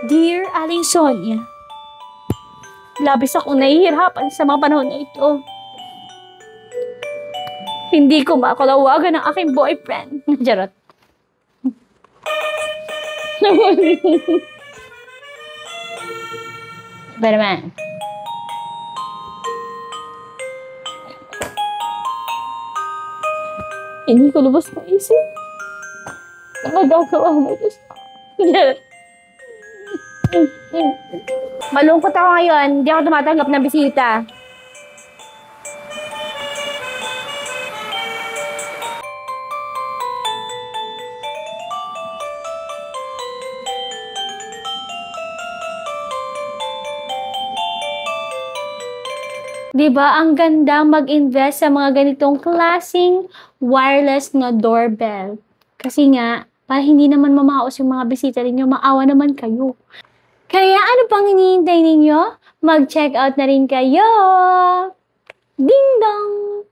Dear Aling Sonia, labis akong nahihirapan sa mga panahon na ito. Hindi ko makalawagan ng aking boyfriend. Charot. Ba naman? Hindi ko lubos maisip. Nakagagawa mo ito. Malungkot ako ngayon. Hindi ako tumatanggap ng bisita. Diba, ang ganda mag-invest sa mga ganitong klaseng wireless na doorbell. Kasi nga, para hindi naman mamaos yung mga bisita ninyo, maawa naman kayo. Kaya ano pang hinihintay ninyo? Mag-check out na rin kayo! Ding dong!